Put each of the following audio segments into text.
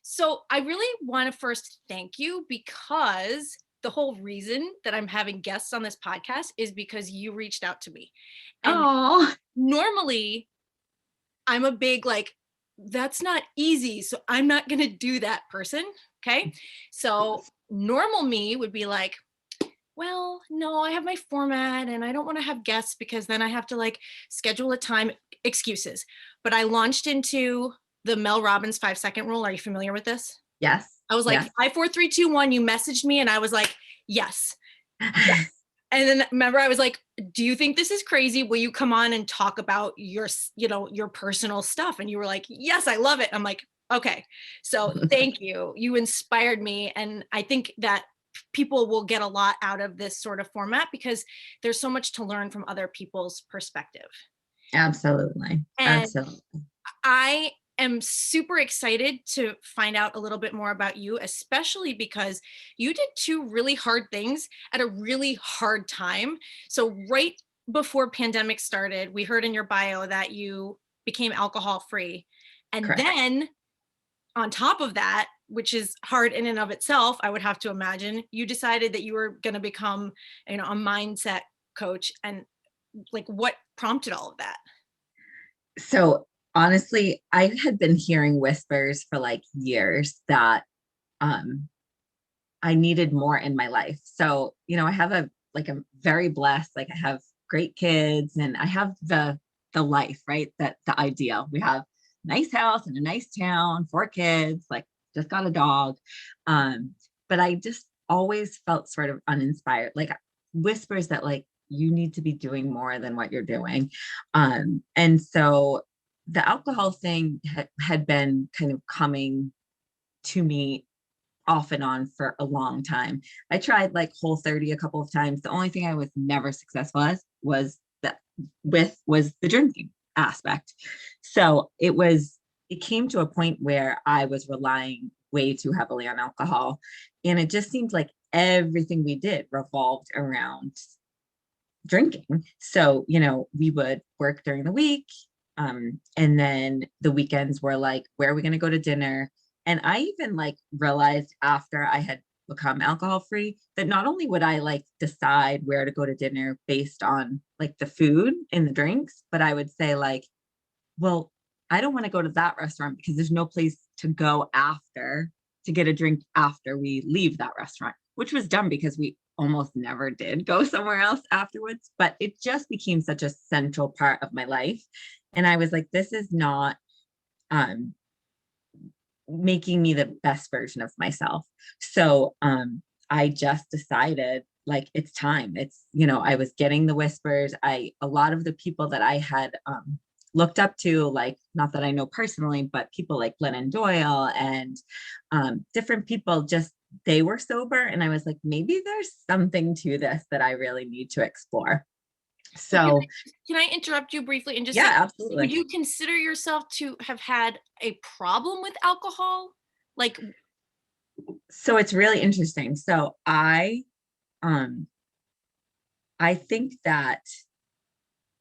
So I really want to first thank you because the whole reason that I'm having guests on this podcast is because you reached out to me. And Oh, normally I'm a big like, that's not easy. So I'm not going to do that person. Okay. So normal me would be like, well, no, I have my format and I don't want to have guests because then I have to like schedule a time, excuses. But I launched into the Mel Robbins 5 second rule. Are you familiar with this? yes, I was like, yes. 5, 4, 3, 2, 1. You messaged me, and I was like, yes, yes. And then remember, I was like, do you think this is crazy? Will you come on and talk about your personal stuff? And you were like, yes, I love it. I'm like, okay. So thank you. You inspired me. And I think that people will get a lot out of this sort of format because there's so much to learn from other people's perspective. Absolutely. And Absolutely. I am super excited to find out a little bit more about you, especially because you did two really hard things at a really hard time. So, right before pandemic started, we heard in your bio that you became alcohol free. And Correct. then on top of that, which is hard in and of itself, I would have to imagine, you decided that you were going to become, a mindset coach. And like, what prompted all of that? So honestly, I had been hearing whispers for like years that um I needed more in my life. So, I have I'm very blessed. Like I have great kids and I have the life, right? That the ideal. We have a nice house in a nice town, 4 kids, like just got a dog. Um, but I just always felt sort of uninspired, like whispers that like you need to be doing more than what you're doing. And so the alcohol thing had been kind of coming to me off and on for a long time. I tried like Whole30 a couple of times. The only thing I was never successful as was the drinking aspect. So it came to a point where I was relying way too heavily on alcohol. And it just seemed like everything we did revolved around drinking. So, we would work during the week. And then the weekends were like, where are we going to go to dinner? And I even like realized after I had become alcohol free that not only would I like decide where to go to dinner based on like the food and the drinks, but I would say like, well, I don't want to go to that restaurant because there's no place to go after to get a drink after we leave that restaurant, which was dumb because we almost never did go somewhere else afterwards. But it just became such a central part of my life. And I was like, this is not um, making me the best version of myself. So I just decided like it's time. I was getting the whispers. A lot of the people that I had looked up to, like not that I know personally, but people like Glennon Doyle and different people just they were sober. And I was like, maybe there's something to this that I really need to explore. So can So I, can I interrupt you briefly and just say, yeah, would absolutely. you consider yourself to have had a problem with alcohol? Like, So it's really interesting. So um I think that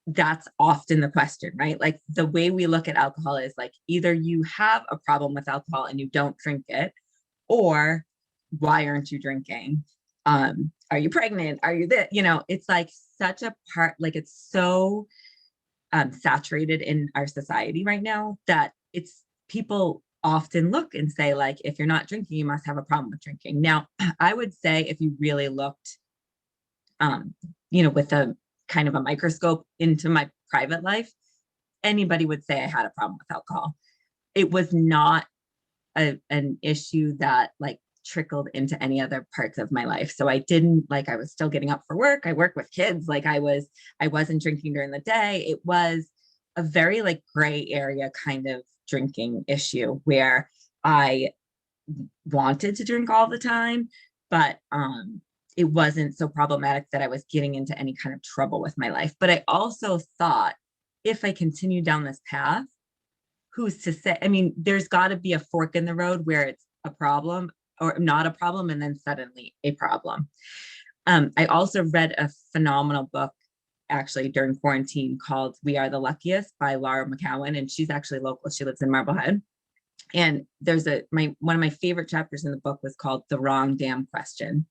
that's often the question, right? Like the way we look at alcohol is like either you have a problem with alcohol and you don't drink it, or why aren't you drinking? Are you pregnant? Are you that? It's like such a part, like it's so saturated in our society right now that it's people often look and say, like, if you're not drinking, you must have a problem with drinking. Now, I would say if you really looked um, with a kind of a microscope into my private life, anybody would say I had a problem with alcohol. It was not an issue that like trickled into any other parts of my life. So I didn't like I was still getting up for work. I work with kids. Like I wasn't drinking during the day. It was a very like gray area kind of drinking issue where I wanted to drink all the time, but it wasn't so problematic that I was getting into any kind of trouble with my life. But I also thought if I continue down this path, who's to say? I mean, there's got to be a fork in the road where it's a problem or not a problem, and then suddenly a problem. I also read a phenomenal book actually during quarantine called We Are the Luckiest by Laura McCowan, and she's actually local. She lives in Marblehead. And there's one of my favorite chapters in the book was called The Wrong Damn Question.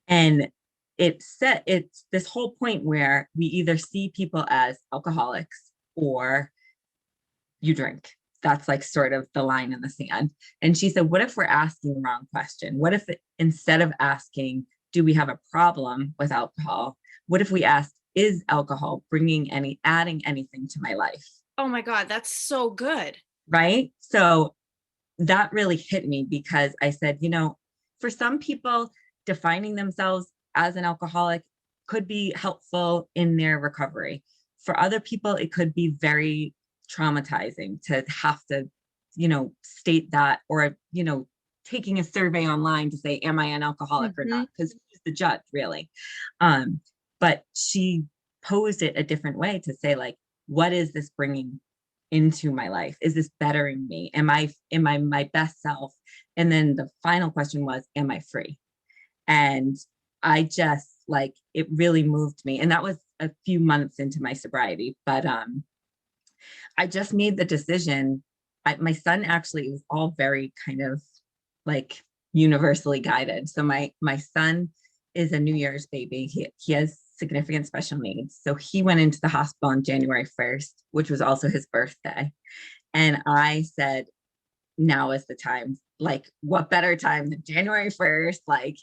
And it's this whole point where we either see people as alcoholics or you drink. That's like sort of the line in the sand. And she said, what if we're asking the wrong question? What if instead of asking, do we have a problem with alcohol? What if we asked, is alcohol adding anything to my life? Oh my God, that's so good. Right? So that really hit me because I said, for some people, defining themselves as an alcoholic could be helpful in their recovery. For other people, it could be very traumatizing to have to, state that, or, taking a survey online to say, am I an alcoholic or not? Because who's the judge, really? But she posed it a different way to say, like, what is this bringing into my life? Is this bettering me? Am I my best self? And then the final question was, am I free? And I just, like, it really moved me. And that was a few months into my sobriety, but I just made the decision. My son actually was all very kind of like universally guided. So my son is a New Year's baby. He has significant special needs. So he went into the hospital on January 1st, which was also his birthday. And I said, now is the time. Like, what better time than January 1st? Like,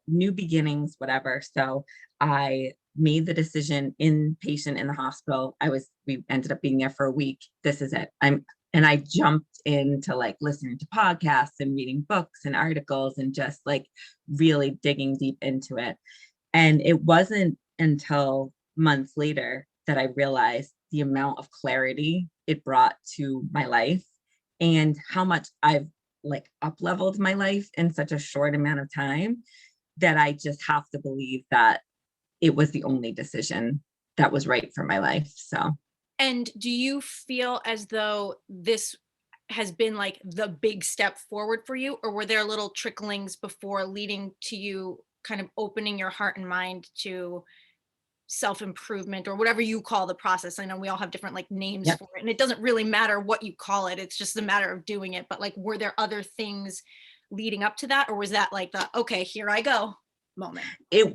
new beginnings, whatever. So I made the decision inpatient in the hospital. We ended up being there for a week. This is it. And I jumped into like listening to podcasts and reading books and articles and just like really digging deep into it. And it wasn't until months later that I realized the amount of clarity it brought to my life and how much I've like up-leveled my life in such a short amount of time, that I just have to believe that it was the only decision that was right for my life. So. And do you feel as though this has been like the big step forward for you, or were there little tricklings before leading to you kind of opening your heart and mind to self-improvement or whatever you call the process? I know we all have different like names Yep. for it, and it doesn't really matter what you call it. It's just a matter of doing it. But like, were there other things leading up to that, or was that like the, okay, here I go moment?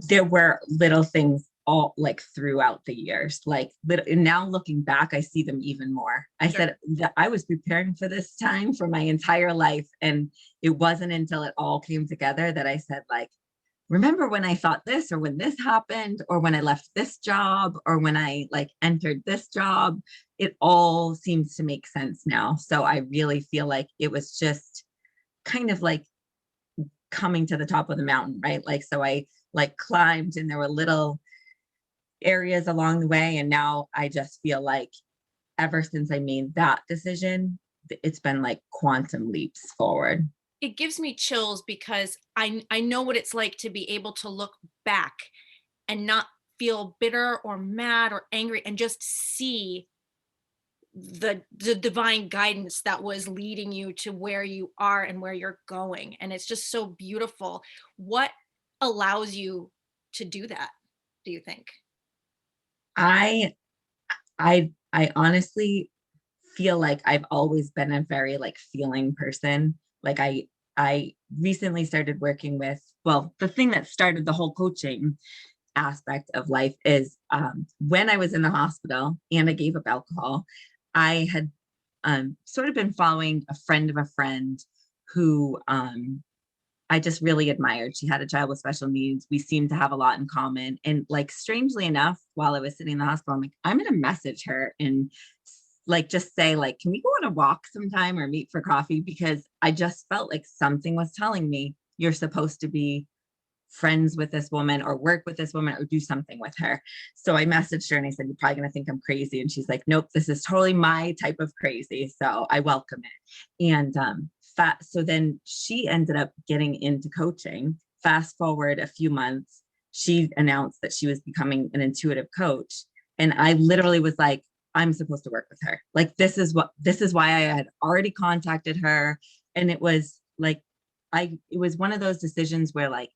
There were little things all like throughout the years, like, but now looking back, I see them even more. I Sure. said that I was preparing for this time for my entire life. And it wasn't until it all came together that I said, like, remember when I thought this, or when this happened, or when I left this job, or when I like entered this job, it all seems to make sense now. So I really feel like it was just kind of like coming to the top of the mountain, right? Like, so I like climbed and there were little areas along the way. And now I just feel like ever since I made that decision, it's been like quantum leaps forward. It gives me chills because I know what it's like to be able to look back and not feel bitter or mad or angry, and just see the divine guidance that was leading you to where you are and where you're going. And it's just so beautiful. What allows you to do that, do you think? I I honestly feel like I've always been a very like feeling person. Like I recently started working with, well, the thing that started the whole coaching aspect of life is when I was in the hospital and I gave up alcohol, I had sort of been following a friend of a friend who I just really admired. She had a child with special needs. We seemed to have a lot in common. And like, strangely enough, while I was sitting in the hospital, I'm like, I'm going to message her and like, just say like, can we go on a walk sometime or meet for coffee? Because I just felt like something was telling me you're supposed to be friends with this woman or work with this woman or do something with her. So I messaged her and I said, you're probably going to think I'm crazy. And she's like, nope, this is totally my type of crazy. So I welcome it. And so then she ended up getting into coaching. Fast forward a few months, she announced that she was becoming an intuitive coach. And I literally was like, I'm supposed to work with her. Like, this is why I had already contacted her. And it was like, it was one of those decisions where like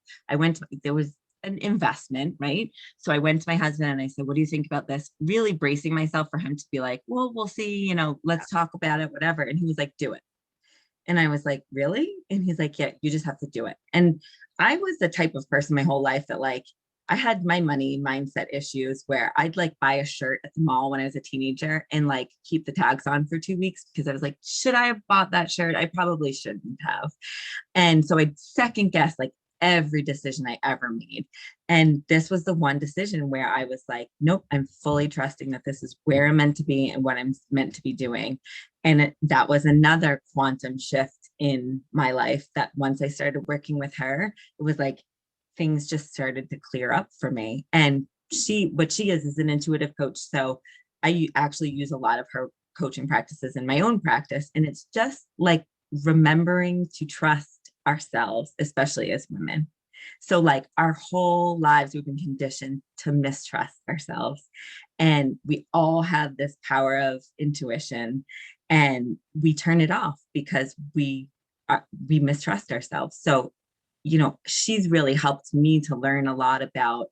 there was an investment, right? So I went to my husband and I said, what do you think about this? Really bracing myself for him to be like, well, we'll see, let's talk about it, whatever. And he was like, do it. And I was like, really? And he's like, yeah, you just have to do it. And I was the type of person my whole life that like, I had my money mindset issues where I'd like buy a shirt at the mall when I was a teenager and like keep the tags on for 2 weeks because I was like, should I have bought that shirt? I probably shouldn't have. And so I'd second guess like every decision I ever made. And this was the one decision where I was like, nope, I'm fully trusting that this is where I'm meant to be and what I'm meant to be doing. And that was another quantum shift in my life that once I started working with her, it was like things just started to clear up for me. And what she is an intuitive coach. So I actually use a lot of her coaching practices in my own practice. And it's just like remembering to trust ourselves, especially as women. So like our whole lives, we've been conditioned to mistrust ourselves. And we all have this power of intuition and we turn it off because we mistrust ourselves. So, she's really helped me to learn a lot about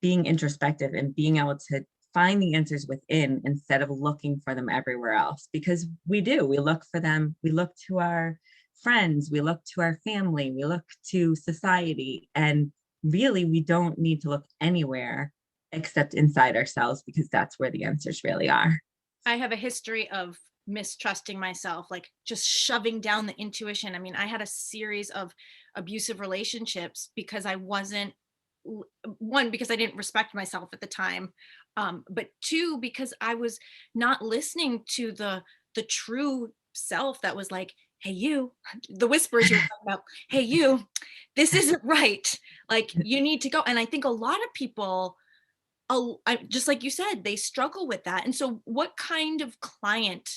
being introspective and being able to find the answers within instead of looking for them everywhere else. Because we look for them, we look to our friends, we look to our family, we look to society, and really we don't need to look anywhere except inside ourselves because that's where the answers really are. I have a history of mistrusting myself, like just shoving down the intuition. I mean, I had a series of abusive relationships because I wasn't, one, because I didn't respect myself at the time, but two, because I was not listening to the true self that was like, hey you, the whispers you were talking about, hey you, this isn't right, like you need to go. And I think a lot of people, just like you said, they struggle with that. And so what kind of client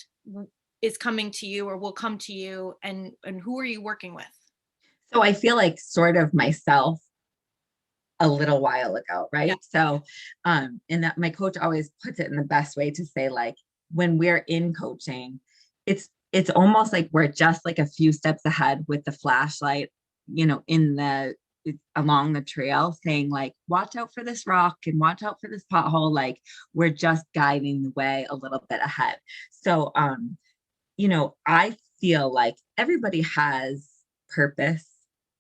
is coming to you or will come to you, and who are you working with? So I feel like sort of myself a little while ago, Yeah. right? So, and that my coach always puts it in the best way to say, like, when we're in coaching, it's almost like we're just like a few steps ahead with the flashlight, in the along the trail, saying like, watch out for this rock and watch out for this pothole. Like, we're just guiding the way a little bit ahead. So, I feel like everybody has purpose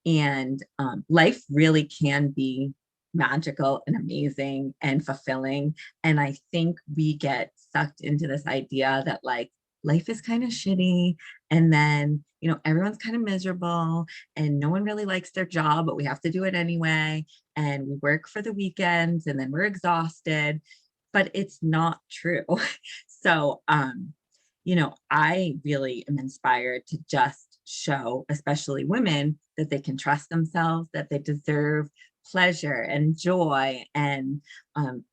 and life really can be magical and amazing and fulfilling. And I think we get sucked into this idea that like life is kind of shitty. And then, everyone's kind of miserable and no one really likes their job, but we have to do it anyway. And we work for the weekends and then we're exhausted, but it's not true. So, I really am inspired to just show, especially women, that they can trust themselves, that they deserve pleasure and joy, and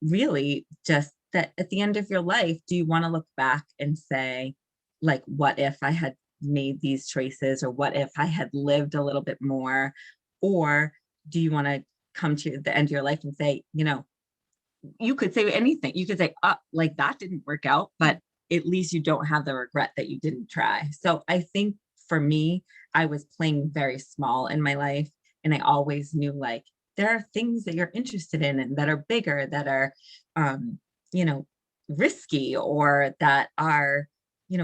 really just that at the end of your life, do you want to look back and say, like, what if I had made these choices, or what if I had lived a little bit more? Or do you want to come to the end of your life and say, you could say anything. You could say, like that didn't work out, but at least you don't have the regret that you didn't try. So I think for me, I was playing very small in my life. And I always knew like there are things that you're interested in and that are bigger, that are, um, you know, risky, or that are,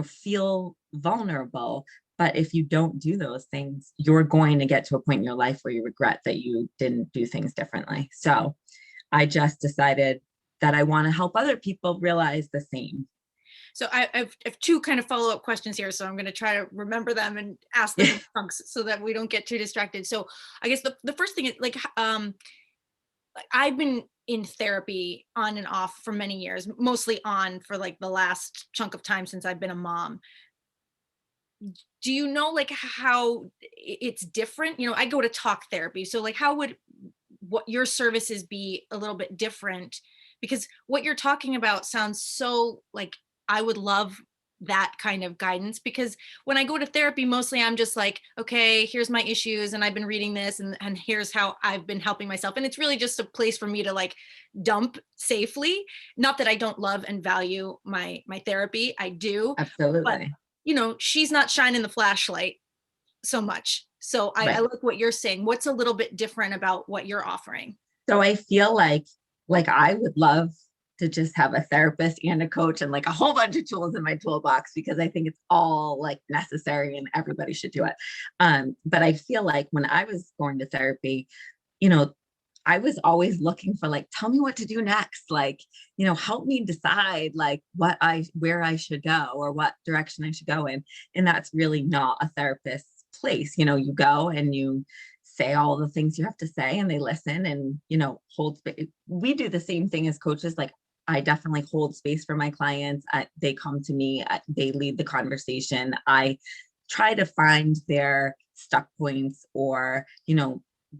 feel vulnerable. But if you don't do those things, you're going to get to a point in your life where you regret that you didn't do things differently. So I just decided that I want to help other people realize the same. So I have two kind of follow-up questions here. So I'm going to try to remember them and ask them in chunks so that we don't get too distracted. So I guess the first thing is like, I've been in therapy on and off for many years, mostly on for like the last chunk of time since I've been a mom. Do you know like how it's different? I go to talk therapy. So like how would what your services be a little bit different? Because what you're talking about sounds so like I would love that kind of guidance, because when I go to therapy, mostly I'm just like, okay, here's my issues and I've been reading this, and here's how I've been helping myself. And it's really just a place for me to like dump safely. Not that I don't love and value my therapy. I do, but Absolutely. she's not shining the flashlight so much. So I Right. like what you're saying. What's a little bit different about what you're offering? So I feel like I would love to just have a therapist and a coach and like a whole bunch of tools in my toolbox, because I think it's all like necessary and everybody should do it. But I feel like when I was going to therapy, you know, I was always looking for like, tell me what to do next. Like, help me decide like where I should go or what direction I should go in. And that's really not a therapist's place. You go and you say all the things you have to say and they listen and, hold space. We do the same thing as coaches. Like I definitely hold space for my clients. They come to me, they lead the conversation. I try to find their stuck points or,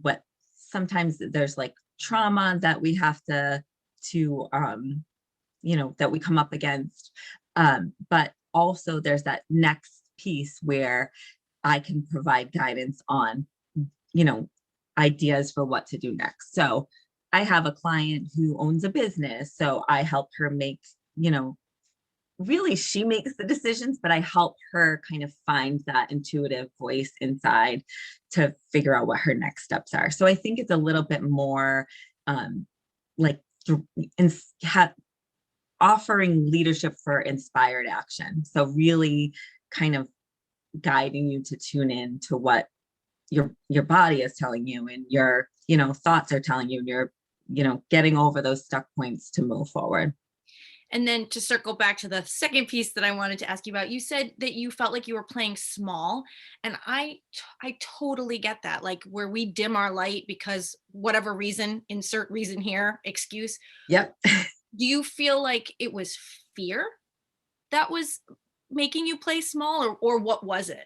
what sometimes there's like trauma that we have to that we come up against. But also there's that next piece where I can provide guidance on, ideas for what to do next. So I have a client who owns a business. So I help her make, really she makes the decisions, but I help her kind of find that intuitive voice inside to figure out what her next steps are. So I think it's a little bit more like offering leadership for inspired action. So really kind of guiding you to tune in to what your body is telling you and your, thoughts are telling you, and you're, getting over those stuck points to move forward. And then to circle back to the second piece that I wanted to ask you about, you said that you felt like you were playing small. And I totally get that. Like where we dim our light because whatever reason, insert reason here, excuse. Yep. Do you feel like it was fear that was making you play small, or what was it?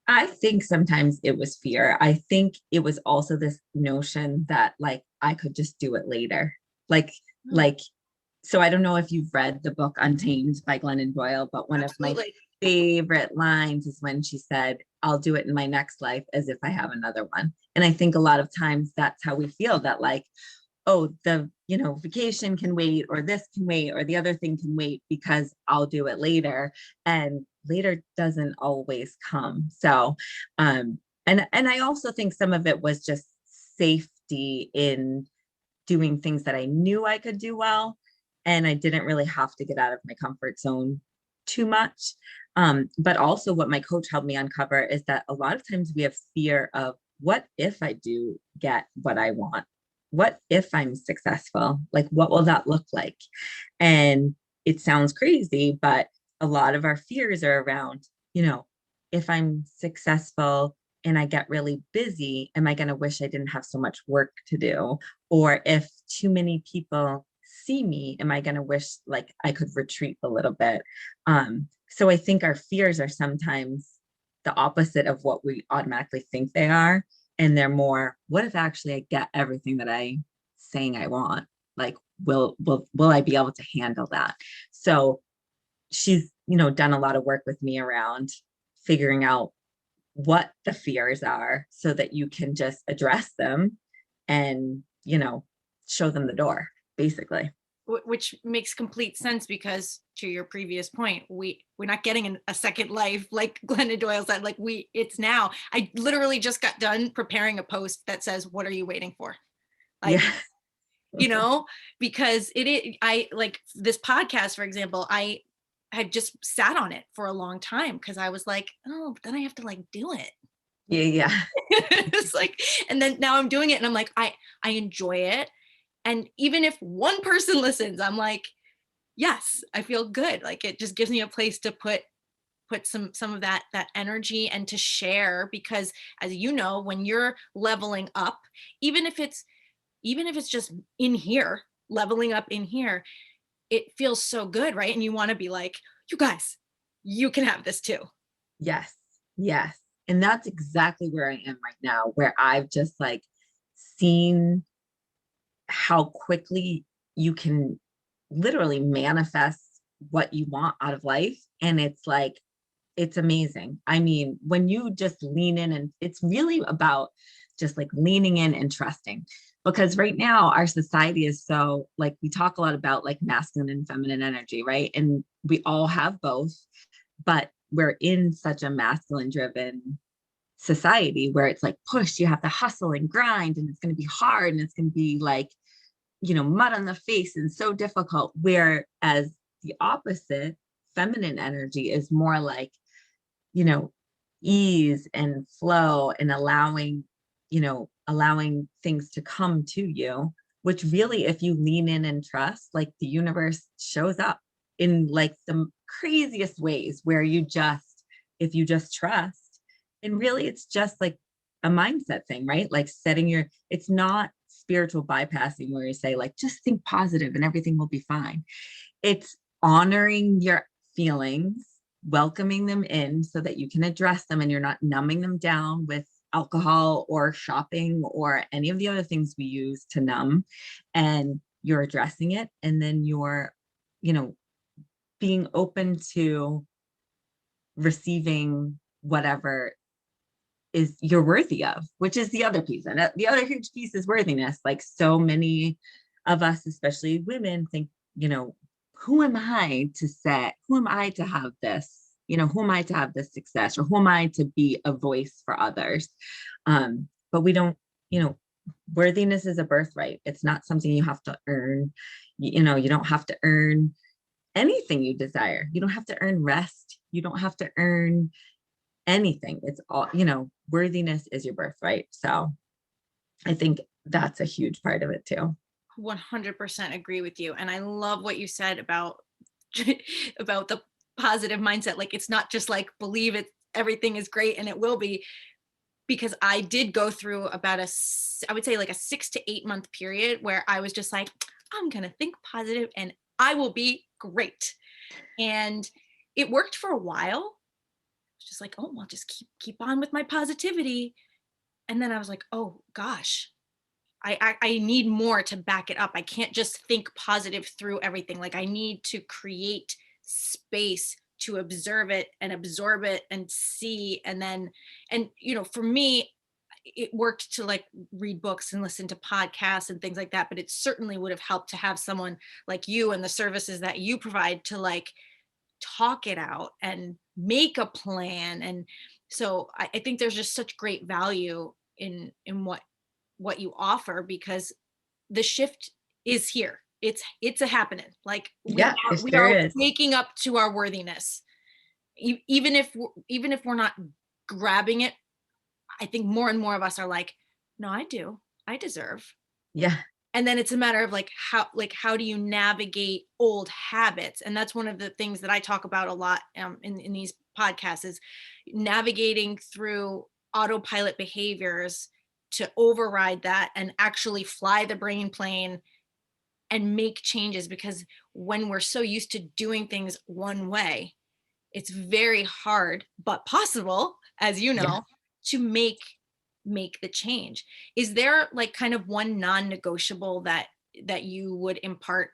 I think sometimes it was fear. I think it was also this notion that like I could just do it later. Like, so I don't know if you've read the book Untamed by Glennon Doyle, but one Absolutely. of my favorite lines is when she said, I'll do it in my next life as if I have another one. And I think a lot of times that's how we feel, that like, oh, the, vacation can wait, or this can wait, or the other thing can wait because I'll do it later. And later doesn't always come. So, and I also think some of it was just safety in doing things that I knew I could do well. And I didn't really have to get out of my comfort zone too much. But also what my coach helped me uncover is that a lot of times we have fear of, what if I do get what I want? What if I'm successful? Like, what will that look like? And it sounds crazy, but a lot of our fears are around, if I'm successful and I get really busy, am I going to wish I didn't have so much work to do? Or if too many people see me, am I going to wish like I could retreat a little bit? So I think our fears are sometimes the opposite of what we automatically think they are. And they're more, what if actually I get everything that I saying I want? Like, will I be able to handle that? So she's, done a lot of work with me around figuring out what the fears are so that you can just address them and, show them the door, basically. Which makes complete sense, because to your previous point, we're not getting a second life, like Glennon Doyle said. Like it's now. I literally just got done preparing a post that says, what are you waiting for? Like, Yeah. Because I like this podcast, for example, I had just sat on it for a long time because I was like, oh, then I have to like do it. Yeah. It's like, and then now I'm doing it and I'm like, I enjoy it. And even if one person listens, I'm like, yes, I feel good. Like it just gives me a place to put some of that energy and to share, because as you know, when you're leveling up, even if it's just in here, leveling up in here, it feels so good, right? And you want to be like, you guys, you can have this too. Yes. Yes. And that's exactly where I am right now, where I've just like seen how quickly you can literally manifest what you want out of life. And it's like, it's amazing. I mean, when you just lean in, and it's really about just like leaning in and trusting, because right now our society is so like, we talk a lot about like masculine and feminine energy, right? And we all have both, but we're in such a masculine driven society where it's like push, you have to hustle and grind, and it's going to be hard, and it's going to be like, mud on the face and so difficult. Whereas the opposite, feminine energy is more like, ease and flow and allowing things to come to you, which really, if you lean in and trust, like the universe shows up in like the craziest ways where if you just trust, and really it's just like a mindset thing, right? Like it's not spiritual bypassing where you say like, just think positive and everything will be fine. It's honoring your feelings, welcoming them in so that you can address them and you're not numbing them down with alcohol or shopping or any of the other things we use to numb, and you're addressing it. And then you're, being open to receiving whatever is you're worthy of, which is the other piece. And the other huge piece is worthiness. Like so many of us, especially women, think, who am I to have this? Who am I to have this success, or who am I to be a voice for others? But we don't, worthiness is a birthright. It's not something you have to earn. You don't have to earn anything you desire. You don't have to earn rest. You don't have to earn anything. It's all, worthiness is your birthright. So I think that's a huge part of it too. 100% agree with you. And I love what you said about about the positive mindset. Like, it's not just like believe it, everything is great and it will be, because I did go through about I would say like a 6 to 8 month period where I was just like, I'm going to think positive and I will be great. And it worked for a while. It's just like, oh, well, just keep on with my positivity. And then I was like, oh gosh, I need more to back it up. I can't just think positive through everything. Like, I need to create space to observe it and absorb it and see. And then, and, for me, it worked to like read books and listen to podcasts and things like that. But it certainly would have helped to have someone like you and the services that you provide to like talk it out and make a plan. And so I think there's just such great value in what you offer, because the shift is here. It's a happening. Like, we Yeah, it we sure are is. waking up to our worthiness. Even if we're not grabbing it, I think more and more of us are like, no, I deserve. Yeah. And then it's a matter of how do you navigate old habits? And that's one of the things that I talk about a lot, in these podcasts, is navigating through autopilot behaviors to override that and actually fly the brain plane and make changes. Because when we're so used to doing things one way, it's very hard, but possible, as you Yeah. know, to make the change. Is there like kind of one non-negotiable that you would impart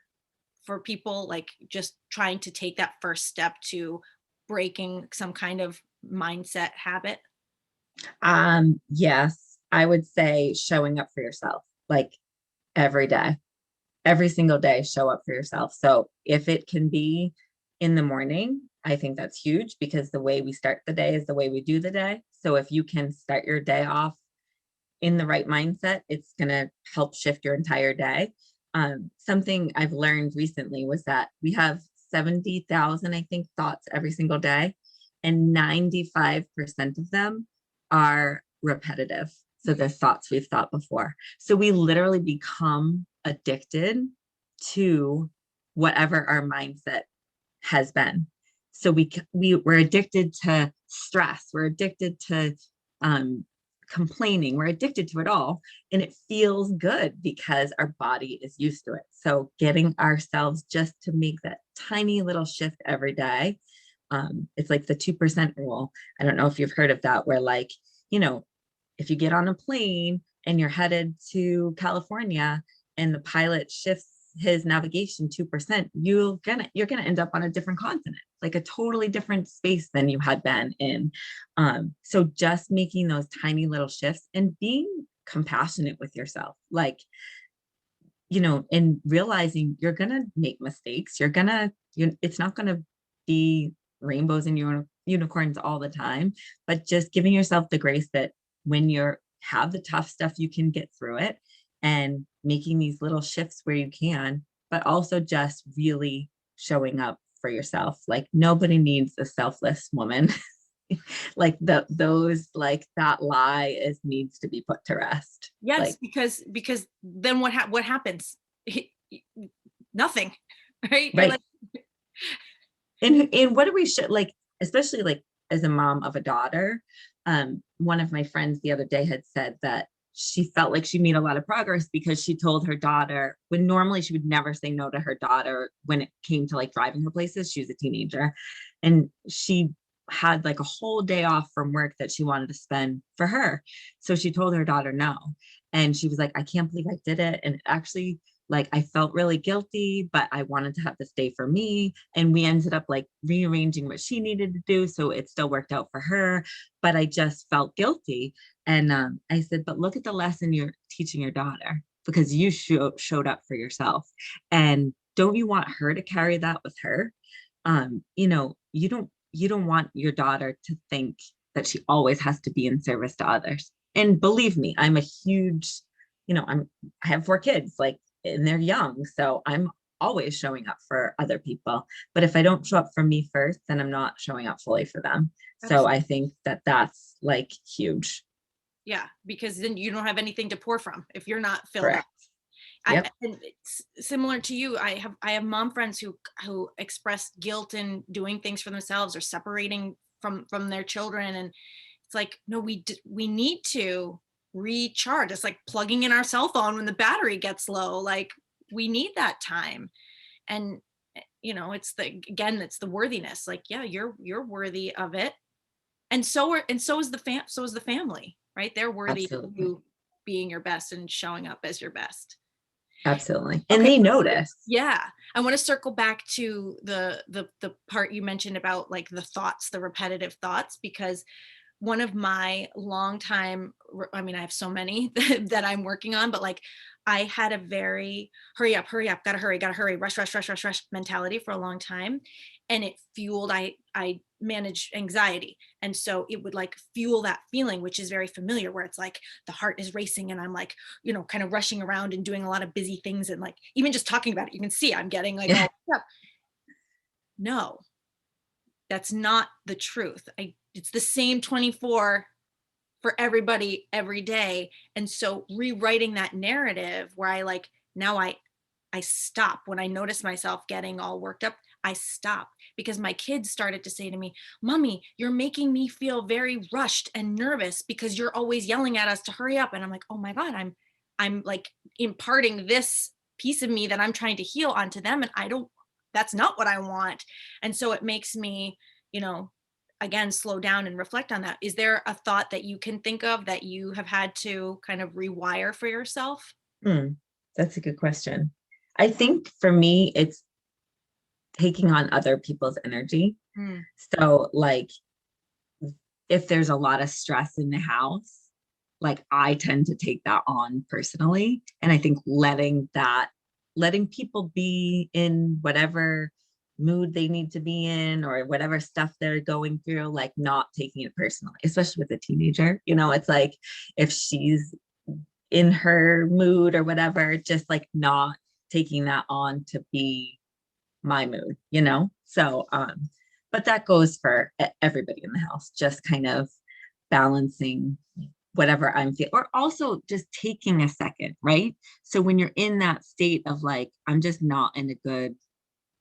for people, like just trying to take that first step to breaking some kind of mindset habit? Yes, I would say showing up for yourself, like every day, every single day, show up for yourself. So if it can be in the morning, I think that's huge, because the way we start the day is the way we do the day. So if you can start your day off in the right mindset, it's going to help shift your entire day. Something I've learned recently was that we have 70,000, I think, thoughts every single day, and 95% of them are repetitive. So the thoughts we've thought before. So we literally become addicted to whatever our mindset has been. So we're addicted to stress. We're addicted to complaining. We're addicted to it all. And it feels good because our body is used to it. So getting ourselves just to make that tiny little shift every day. It's like the 2% rule. I don't know if you've heard of that, where like, if you get on a plane and you're headed to California and the pilot shifts his navigation 2%, you're gonna end up on a different continent, like a totally different space than you had been in. So just making those tiny little shifts and being compassionate with yourself, like, and realizing you're gonna make mistakes. It's not gonna be rainbows and unicorns all the time, but just giving yourself the grace that when you have the tough stuff, you can get through it. And making these little shifts where you can, but also just really showing up for yourself. Like nobody needs a selfless woman. Like those, like that lie is needs to be put to rest. Yes, Like, because then what happens? Nothing, right? You're right. like, And what do we should like, especially like as a mom of a daughter, one of my friends the other day had said that she felt like she made a lot of progress because she told her daughter, when normally she would never say no to her daughter when it came to like driving her places. She was a teenager, and she had like a whole day off from work that she wanted to spend for her. So she told her daughter no. And she was like, I can't believe I did it. And it actually, like, I felt really guilty, but I wanted to have this day for me. And we ended up like rearranging what she needed to do. So it still worked out for her, but I just felt guilty. And I said, but look at the lesson you're teaching your daughter, because you showed up for yourself. And don't you want her to carry that with her? You know, you don't want your daughter to think that she always has to be in service to others. And believe me, I'm a huge, you know, I have 4 kids, like, and they're young. So I'm always showing up for other people. But if I don't show up for me first, then I'm not showing up fully for them. So absolutely. I think that that's like huge. Yeah, because then you don't have anything to pour from if you're not filled up. Correct. Yep. And it's similar to you. I have mom friends who express guilt in doing things for themselves or separating from their children, and it's like, no, we need to recharge. It's like plugging in our cell phone when the battery gets low. Like we need that time. And it's it's the worthiness. Like, yeah, you're worthy of it, and so is the family, right? They're worthy of Absolutely. you being your best and showing up as your best. Absolutely. And Okay. they notice. Yeah. I want to circle back to the part you mentioned about like the thoughts, the repetitive thoughts, because one of my long time, I mean, I have so many that I'm working on, but like I had a very hurry up, gotta hurry, rush mentality for a long time. And it fueled, I manage anxiety. And so it would like fuel that feeling, which is very familiar, where it's like the heart is racing and I'm like, kind of rushing around and doing a lot of busy things. And like, even just talking about it, you can see I'm getting like all, yeah. No, that's not the truth. It's the same 24 for everybody every day. And so rewriting that narrative where I like, now I stop when I notice myself getting all worked up. I stop because my kids started to say to me, Mommy, you're making me feel very rushed and nervous because you're always yelling at us to hurry up. And I'm like, oh my God, I'm like imparting this piece of me that I'm trying to heal onto them. And that's not what I want. And so it makes me, you know, again, slow down and reflect on that. Is there a thought that you can think of that you have had to kind of rewire for yourself? Hmm, that's a good question. I think for me, it's taking on other people's energy. Hmm. So, like, if there's a lot of stress in the house, like, I tend to take that on personally. And I think letting people be in whatever mood they need to be in or whatever stuff they're going through, like, not taking it personally, especially with a teenager. It's like if she's in her mood or whatever, just like not taking that on to be my mood. So, but that goes for everybody in the house, just kind of balancing whatever I'm feeling, or also just taking a second, right? So when you're in that state of like, I'm just not in a good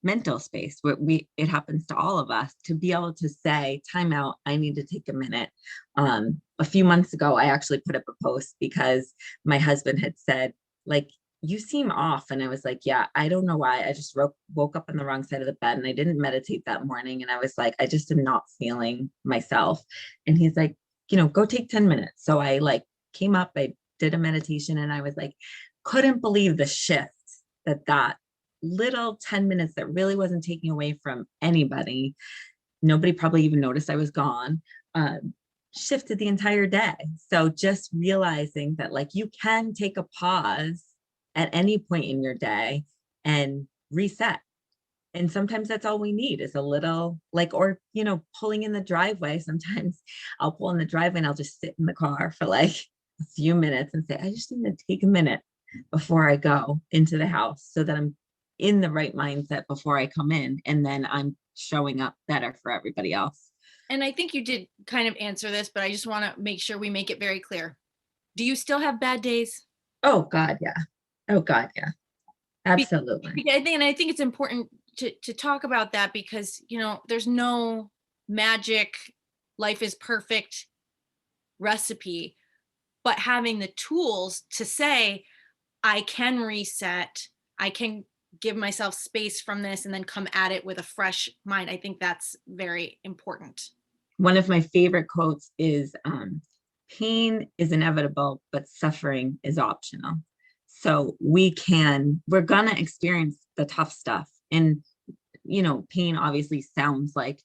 mental space, it happens to all of us, to be able to say, time out, I need to take a minute. A few months ago, I actually put up a post because my husband had said, like, you seem off. And I was like, yeah, I don't know why. I just woke up on the wrong side of the bed and I didn't meditate that morning. And I was like, I just am not feeling myself. And he's like, go take 10 minutes. So I like came up, I did a meditation, and I was like, couldn't believe the shift that little 10 minutes that really wasn't taking away from anybody. Nobody probably even noticed I was gone. Shifted the entire day. So just realizing that like you can take a pause at any point in your day and reset. And sometimes that's all we need is a little like, or, pulling in the driveway. Sometimes I'll pull in the driveway and I'll just sit in the car for like a few minutes and say, I just need to take a minute. before I go into the house so that I'm in the right mindset before I come in, and then I'm showing up better for everybody else. And I think you did kind of answer this, but I just want to make sure we make it very clear. Do you still have bad days? Oh God, yeah. Oh God, yeah. Absolutely. I think it's important to talk about that because, you know, there's no magic, life is perfect recipe, but having the tools to say, I can reset, I can give myself space from this and then come at it with a fresh mind. I think that's very important. One of my favorite quotes is pain is inevitable, but suffering is optional. So we're gonna experience the tough stuff. And, you know, pain obviously sounds like,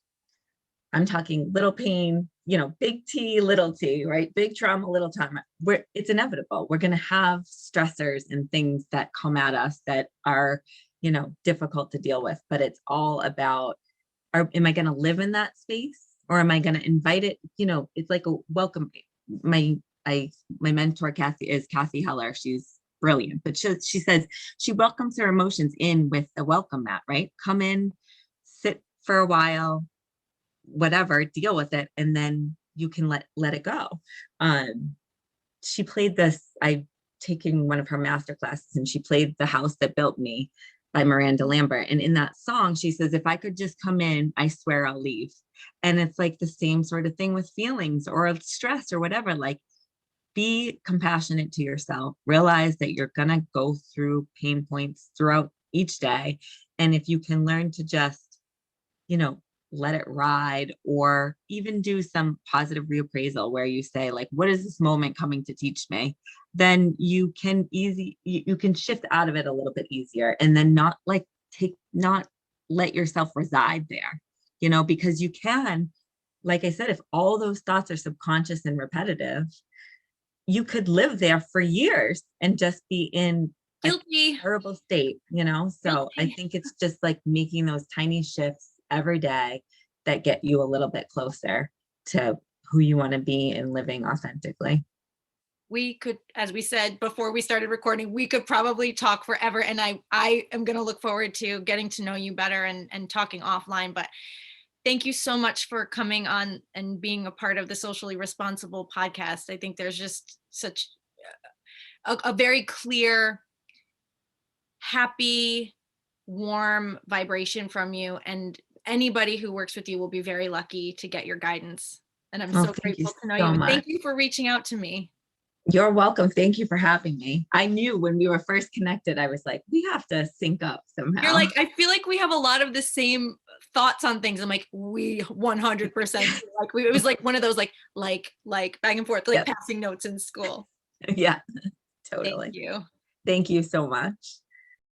I'm talking little pain, you know, big T, little t, right? Big trauma, little trauma. It's inevitable. We're gonna have stressors and things that come at us that are, you know, difficult to deal with. But it's all about, am I gonna live in that space? Or am I going to invite it? You know, it's like a welcome. My mentor Kathy Heller. She's brilliant, but she says she welcomes her emotions in with a welcome mat, right? Come in, sit for a while, whatever, deal with it, and then you can let it go. She played this. I taking one of her master classes, and she played "The House That Built Me" by Miranda Lambert. And in that song, she says, if I could just come in, I swear I'll leave. And it's like the same sort of thing with feelings or stress or whatever. Like, be compassionate to yourself, realize that you're going to go through pain points throughout each day. And if you can learn to just, you know, let it ride, or even do some positive reappraisal where you say, like, what is this moment coming to teach me? Then you can shift out of it a little bit easier, and then not let yourself reside there, you know, because you can, like I said, if all those thoughts are subconscious and repetitive, you could live there for years and just be in a Guilty. terrible state, you know? So I think it's just like making those tiny shifts every day that get you a little bit closer to who you want to be and living authentically. We could, as we said before we started recording, we could probably talk forever. And I am going to look forward to getting to know you better and talking offline. But thank you so much for coming on and being a part of the Socially Responsible podcast. I think there's just such a very clear, happy, warm vibration from you. And anybody who works with you will be very lucky to get your guidance. And I'm Oh, so thank you grateful to know you. so And much. thank you for reaching out to me. You're welcome. Thank you for having me. I knew when we were first connected, I was like, we have to sync up somehow. You're like, I feel like we have a lot of the same thoughts on things. I'm like, we 100% like it was like one of those like back and forth, like Yep. passing notes in school. Yeah, Thank totally. you. Thank you so much.